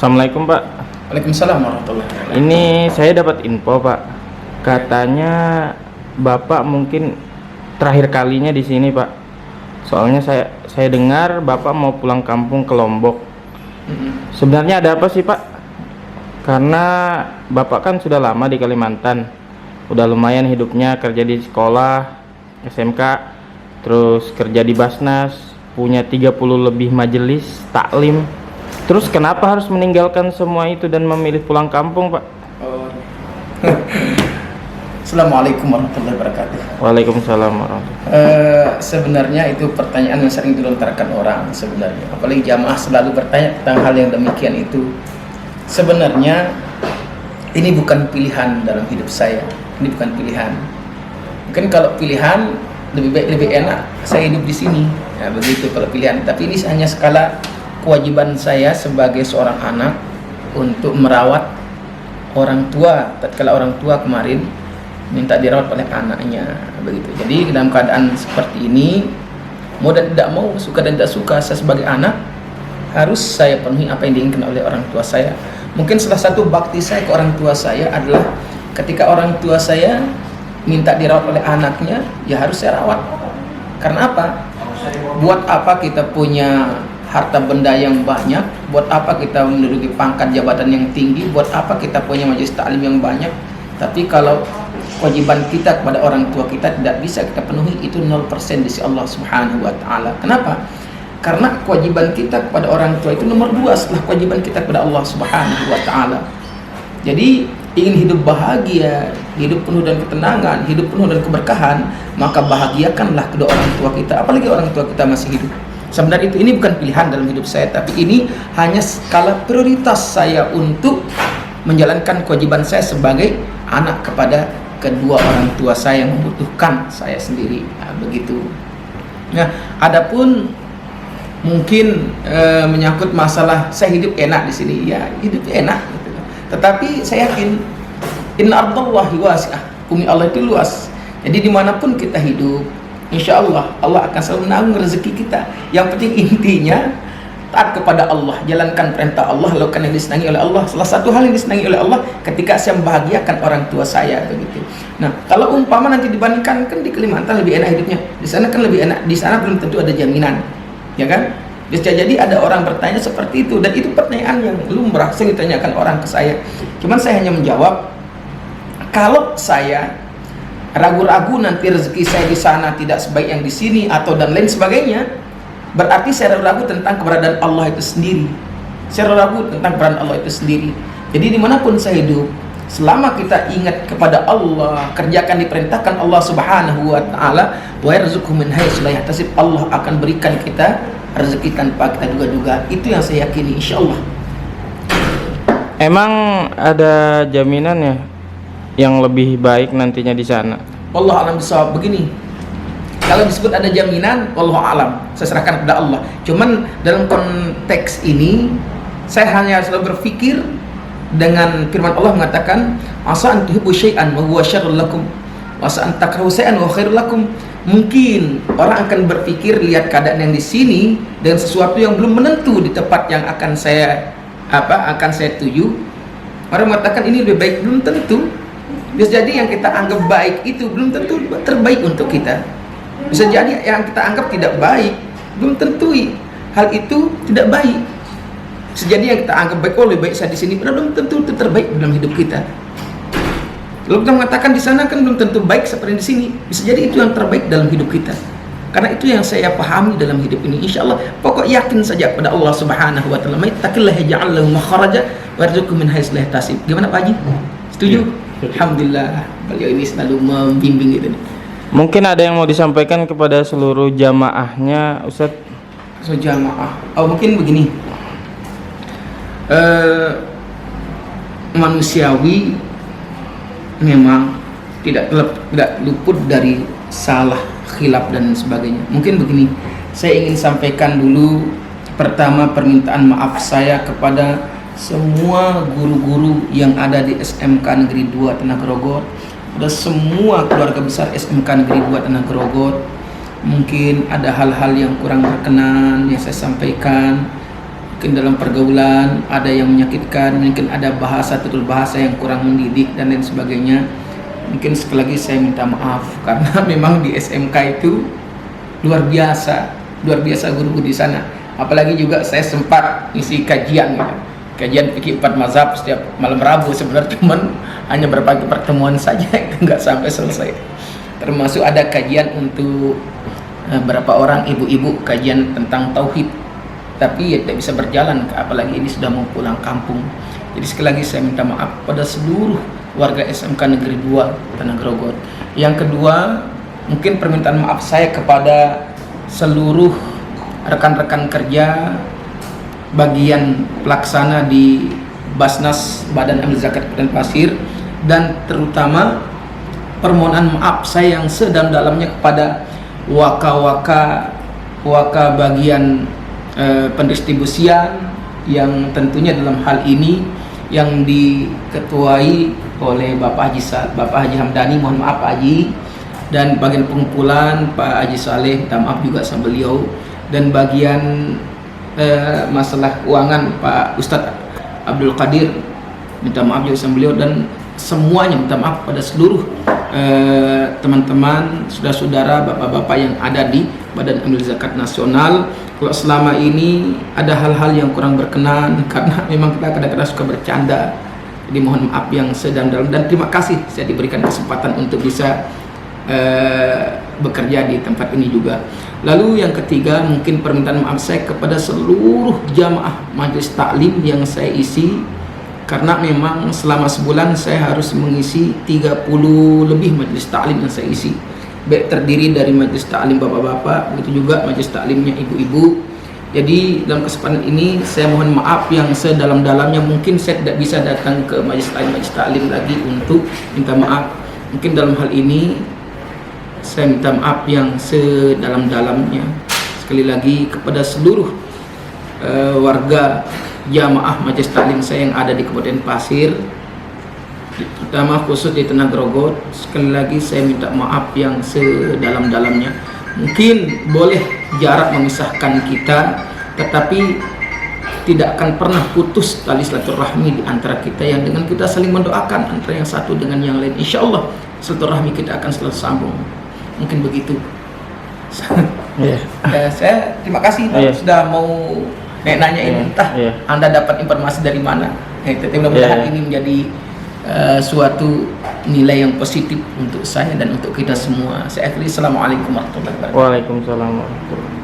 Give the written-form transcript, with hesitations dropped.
Assalamualaikum Pak. Waalaikumsalam warahmatullahi wabarakatuh. Ini saya dapat info Pak. Katanya Bapak mungkin terakhir kalinya di sini Pak. Soalnya saya dengar Bapak mau pulang kampung ke Lombok. Sebenarnya ada apa sih Pak? Karena Bapak kan sudah lama di Kalimantan. Udah lumayan hidupnya, kerja di sekolah SMK, terus kerja di Basnas, punya 30 lebih majelis taklim. Terus kenapa harus meninggalkan semua itu dan memilih pulang kampung Pak? Oh. Assalamualaikum warahmatullahi wabarakatuh. Waalaikumsalam warahmatullahi wabarakatuh. Sebenarnya itu pertanyaan yang sering dilontarkan orang sebenarnya. Apalagi jamaah selalu bertanya tentang hal yang demikian itu. Sebenarnya ini bukan pilihan dalam hidup saya. Ini bukan pilihan. Mungkin kalau pilihan lebih baik lebih enak saya hidup di sini. Ya, begitu kalau pilihan. Tapi ini hanya skala kewajiban saya sebagai seorang anak untuk merawat orang tua tatkala orang tua kemarin minta dirawat oleh anaknya, begitu. Jadi dalam keadaan seperti ini, mau dan tidak mau, suka dan tidak suka, saya sebagai anak harus saya penuhi apa yang diinginkan oleh orang tua saya. Mungkin salah satu bakti saya ke orang tua saya adalah ketika orang tua saya minta dirawat oleh anaknya, ya harus saya rawat. Karena apa? Buat apa kita punya harta benda yang banyak, buat apa kita menduduki pangkat jabatan yang tinggi, buat apa kita punya majelis taklim yang banyak, tapi kalau kewajiban kita kepada orang tua kita tidak bisa kita penuhi, itu 0% di sisi Allah Subhanahu wa taala. Kenapa? Karena kewajiban kita kepada orang tua itu nomor 2 setelah kewajiban kita kepada Allah Subhanahu wa taala. Jadi ingin hidup bahagia, hidup penuh dan ketenangan, hidup penuh dan keberkahan, maka bahagiakanlah kedua orang tua kita, apalagi orang tua kita masih hidup. Sebenarnya ini bukan pilihan dalam hidup saya, tapi ini hanya skala prioritas saya untuk menjalankan kewajiban saya sebagai anak kepada kedua orang tua saya yang membutuhkan saya sendiri. Nah, begitu. Nah, adapun mungkin menyangkut masalah saya hidup enak di sini, ya hidup enak. Gitu. Tetapi saya yakin inna ardallahi wasi'ah, bumi Allah itu luas. Jadi dimanapun kita hidup, insya Allah, Allah akan selalu menanggung rezeki kita. Yang penting intinya taat kepada Allah, jalankan perintah Allah, lakukan yang disenangi oleh Allah. Salah satu hal yang disenangi oleh Allah ketika saya membahagiakan orang tua saya, begitu. Nah, kalau umpama nanti dibandingkan, kan di Kalimantan lebih enak hidupnya, di sana kan lebih enak, di sana belum tentu ada jaminan, ya kan? Bisa jadi ada orang bertanya seperti itu, dan itu pertanyaan yang belum berhasil ditanyakan orang ke saya. Cuman saya hanya menjawab, kalau saya ragu-ragu nanti rezeki saya di sana tidak sebaik yang di sini atau dan lain sebagainya, berarti saya ragu-ragu tentang keberadaan Allah itu sendiri. Saya ragu tentang keberadaan Allah itu sendiri. Jadi dimanapun saya hidup, selama kita ingat kepada Allah, kerjakan diperintahkan Allah Subhanahu wa taala, wa yarzuqhu min haitsu la yahtasib, Allah akan berikan kita rezeki tanpa kita duga-duga. Itu yang saya yakini, insyaallah. Emang ada jaminan ya yang lebih baik nantinya di sana? Wallahu a'lam bishawab. Begini, kalau disebut ada jaminan, wallahu a'lam, saya serahkan kepada Allah. Cuman dalam konteks ini saya hanya selalu berpikir dengan firman Allah mengatakan, asa an tuhibbu syai'an wa huwa syarrul lakum wa asa an takrahu syai'an wa khairul lakum. Mungkin orang akan berpikir lihat keadaan yang di sini dengan sesuatu yang belum menentu di tempat yang akan saya tuju. Orang mengatakan ini lebih baik, belum tentu. Bisa jadi yang kita anggap baik itu belum tentu terbaik untuk kita. Bisa jadi yang kita anggap tidak baik, belum tentu hal itu tidak baik. Bisa jadi yang kita anggap baik, oh lebih baik saya di sini, belum tentu itu terbaik dalam hidup kita. Kalau kita mengatakan di sana kan belum tentu baik seperti di sini, bisa jadi itu yang terbaik dalam hidup kita. Karena itu yang saya pahami dalam hidup ini. Insya Allah, pokok yakin saja pada Allah Subhanahu wa taala. Mattaqillah yaj'al lahu makhraja wa yarzuqhu min haitsu la yahtasib. Gimana Pak Haji? Setuju? Alhamdulillah, beliau ini selalu membimbing itu. Mungkin ada yang mau disampaikan kepada seluruh jamaahnya, Ustadz? Jamaah. Oh, mungkin begini. Manusiawi memang tidak luput dari salah, khilaf dan sebagainya. Mungkin begini, saya ingin sampaikan dulu pertama permintaan maaf saya kepada semua guru-guru yang ada di SMK Negeri 2 Tanah Grogol, pada semua keluarga besar SMK Negeri 2 Tanah Grogol. Mungkin ada hal-hal yang kurang berkenan yang saya sampaikan. mungkin dalam pergaulan ada yang menyakitkan, mungkin ada bahasa tutur bahasa yang kurang mendidik dan lain sebagainya. Mungkin sekali lagi saya minta maaf karena memang di SMK itu luar biasa guru-guru di sana. Apalagi juga saya sempat isi kajian gitu. Kajian fikih 4 mazhab setiap malam Rabu, sebenarnya cuman hanya berbagi pertemuan saja, itu nggak sampai selesai. Termasuk ada kajian untuk berapa orang ibu-ibu, kajian tentang tauhid, tapi ya tidak bisa berjalan, apalagi ini sudah mau pulang kampung. Jadi sekali lagi saya minta maaf pada seluruh warga SMK Negeri 2 Tanah Grogot. Yang kedua, mungkin permintaan maaf saya kepada seluruh rekan-rekan kerja bagian pelaksana di Basnas Badan Amil Zakat Kabupaten Pasir, dan terutama permohonan maaf saya yang sedalam-dalamnya kepada waka bagian pendistribusian yang tentunya dalam hal ini yang diketuai oleh Bapak Haji Hamdani, mohon maaf Pak Haji, dan bagian pengumpulan Pak Haji Saleh, minta maaf juga sama beliau, dan bagian masalah keuangan Pak Ustadz Abdul Qadir, minta maaf juga sama beliau, dan semuanya minta maaf pada seluruh teman-teman, saudara-saudara, bapak-bapak yang ada di Badan Amil Zakat Nasional. Kalau selama ini ada hal-hal yang kurang berkenan, karena memang kita kadang-kadang suka bercanda, jadi mohon maaf yang sedalam-dalam, dan terima kasih saya diberikan kesempatan untuk bisa bekerja di tempat ini juga. Lalu yang ketiga, mungkin permintaan maaf saya kepada seluruh jamaah majelis taklim yang saya isi, karena memang selama sebulan saya harus mengisi 30 lebih majelis taklim yang saya isi, baik terdiri dari majelis taklim bapak-bapak, begitu juga majelis taklimnya ibu-ibu. Jadi dalam kesempatan ini saya mohon maaf yang sedalam-dalamnya. Mungkin saya tidak bisa datang ke majelis taklim lagi untuk minta maaf. Mungkin dalam hal ini saya minta maaf yang sedalam-dalamnya sekali lagi kepada seluruh warga jamaah majelis taklim saya yang ada di Kabupaten Pasir, terutama khusus di Tanah Grogot. Sekali lagi saya minta maaf yang sedalam-dalamnya. Mungkin boleh jarak memisahkan kita, tetapi tidak akan pernah putus tali silaturahmi di antara kita, yang dengan kita saling mendoakan antara yang satu dengan yang lain. Insya Allah silaturahmi kita akan selalu sambung. Mungkin begitu. Saya terima kasih sudah mau nanyain entah Anda dapat informasi dari mana. Mudah-mudahan ini menjadi suatu nilai yang positif untuk saya dan untuk kita semua. Saya akhiri, assalamualaikum warahmatullahi wabarakatuh. Waalaikumsalam warahmatullahi wabarakatuh.